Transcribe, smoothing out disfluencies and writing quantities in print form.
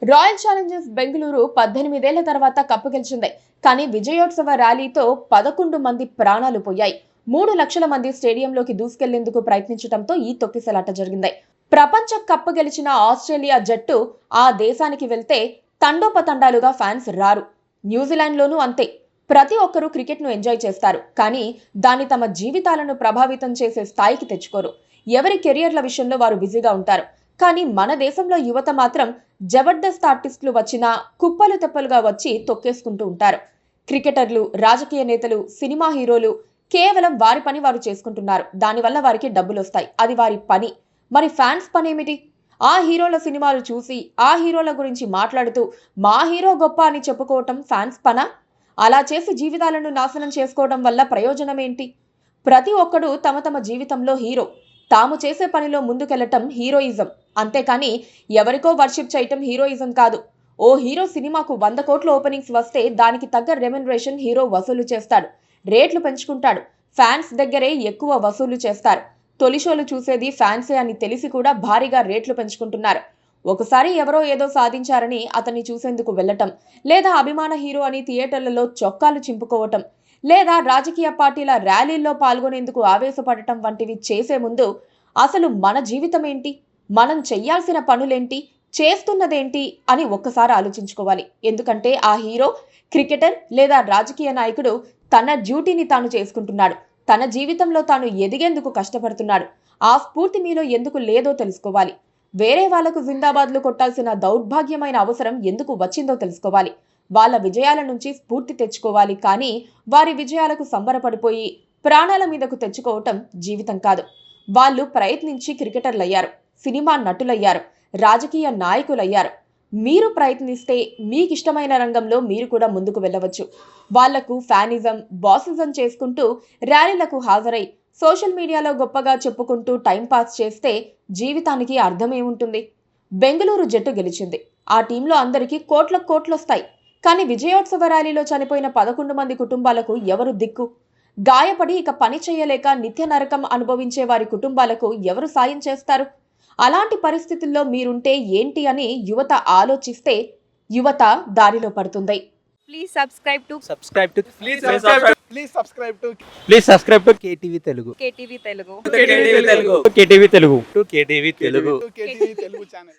Royal Challengers Bengaluru 18 ఏళ్ల తర్వాత cup గెలిచింది. కానీ విజయోత్సవ ర్యాలీతో 11 మంది ప్రాణాలు పోయాయి. 3 లక్షల మంది స్టేడియంలోకి దూసుకెళ్లేందుకు ప్రయత్నించడంతో ఈ తొక్కిసలాట జరిగింది. ప్రపంచ కప్పు గెలిచిన ఆస్ట్రేలియా జట్టు ఆ దేశానికి వెళ్తే తండోపతండాలుగా ఫ్యాన్స్ రారు. న్యూజిలాండ్లోనూ అంతే. ప్రతి ఒక్కరూ క్రికెట్ను ఎంజాయ్ చేస్తారు, కానీ దాన్ని తమ జీవితాలను ప్రభావితం చేసే స్థాయికి తెచ్చుకోరు. ఎవరి కెరియర్ల విషయంలో వారు బిజీగా ఉంటారు. కానీ మన దేశంలో యువత మాత్రం జబర్దస్త్ ఆర్టిస్టులు వచ్చినా కుప్పలు తెప్పలుగా వచ్చి తొక్కేసుకుంటూ ఉంటారు. క్రికెటర్లు, రాజకీయ నేతలు, సినిమా హీరోలు కేవలం వారి పని వారు చేసుకుంటున్నారు. దానివల్ల వారికి డబ్బులు వస్తాయి, అది వారి పని. మరి ఫ్యాన్స్ పని ఏమిటి? ఆ హీరోల సినిమాలు చూసి ఆ హీరోల గురించి మాట్లాడుతూ మా హీరో గొప్ప అని చెప్పుకోవటం ఫ్యాన్స్ పనా? అలా చేసి జీవితాలను నాశనం చేసుకోవడం వల్ల ప్రయోజనం ఏంటి? ప్రతి ఒక్కడు తమ తమ జీవితంలో హీరో. తాము చేసే పనిలో ముందుకెళ్లటం హీరోయిజం, అంతేకాని ఎవరికో వర్షిప్ చేయటం హీరోయిజం కాదు. ఓ హీరో సినిమాకు 100 కోట్ల ఓపెనింగ్స్ వస్తే దానికి తగ్గ రెమ్యునరేషన్ హీరో వసూలు చేస్తాడు, రేట్లు పెంచుకుంటాడు. ఫ్యాన్స్ దగ్గరే ఎక్కువ వసూలు చేస్తారు. తొలి షోలు చూసేది ఫ్యాన్సే అని తెలిసి కూడా భారీగా రేట్లు పెంచుకుంటున్నారు. ఒకసారి ఎవరో ఏదో సాధించారని అతన్ని చూసేందుకు వెళ్లటం, లేదా అభిమాన హీరో అని థియేటర్లలో చొక్కాలు చింపుకోవటం, లేదా రాజకీయ పార్టీల ర్యాలీల్లో పాల్గొనేందుకు ఆవేశపడటం వంటివి చేసే ముందు అసలు మన జీవితం ఏంటి, మనం చెయ్యాల్సిన పనులేంటి, చేస్తున్నదేంటి అని ఒక్కసారి ఆలోచించుకోవాలి. ఎందుకంటే ఆ హీరో, క్రికెటర్ లేదా రాజకీయ నాయకుడు తన డ్యూటీని తాను చేసుకుంటున్నాడు. తన జీవితంలో తాను ఎదిగేందుకు కష్టపడుతున్నాడు. ఆ స్ఫూర్తి మీలో ఎందుకు లేదో తెలుసుకోవాలి. వేరే వాళ్లకు జిందాబాద్లు కొట్టాల్సిన దౌర్భాగ్యమైన అవసరం ఎందుకు వచ్చిందో తెలుసుకోవాలి. వాళ్ళ విజయాల నుంచి స్ఫూర్తి తెచ్చుకోవాలి. కానీ వారి విజయాలకు సంబరపడిపోయి ప్రాణాల మీదకు తెచ్చుకోవటం జీవితం కాదు. వాళ్ళు ప్రయత్నించి క్రికెటర్లయ్యారు, సినిమా నటులయ్యారు, రాజకీయ నాయకులయ్యారు. మీరు ప్రయత్నిస్తే మీకిష్టమైన రంగంలో మీరు కూడా ముందుకు వెళ్ళవచ్చు. వాళ్లకు ఫ్యానిజం, బాసిజం చేసుకుంటూ ర్యాలీలకు హాజరై సోషల్ మీడియాలో గొప్పగా చెప్పుకుంటూ టైంపాస్ చేస్తే జీవితానికి అర్థమేముంటుంది? బెంగళూరు జట్టు గెలిచింది. ఆ టీంలో అందరికీ కోట్లొస్తాయి. కానీ విజయోత్సవ ర్యాలీలో చనిపోయిన 11 మంది కుటుంబాలకు ఎవరు దిక్కు? గాయపడి ఇక పని చేయలేక నిత్య నరకం అనుభవించే వారి కుటుంబాలకు ఎవరు సాయం చేస్తారు? అలాంటి పరిస్థితుల్లో మీరుంటే ఏంటి అని యువత ఆలోచిస్తే యువత దారిలో పడుతుంది. Please subscribe to KTV Telugu. KTV Telugu. KTV Telugu channel.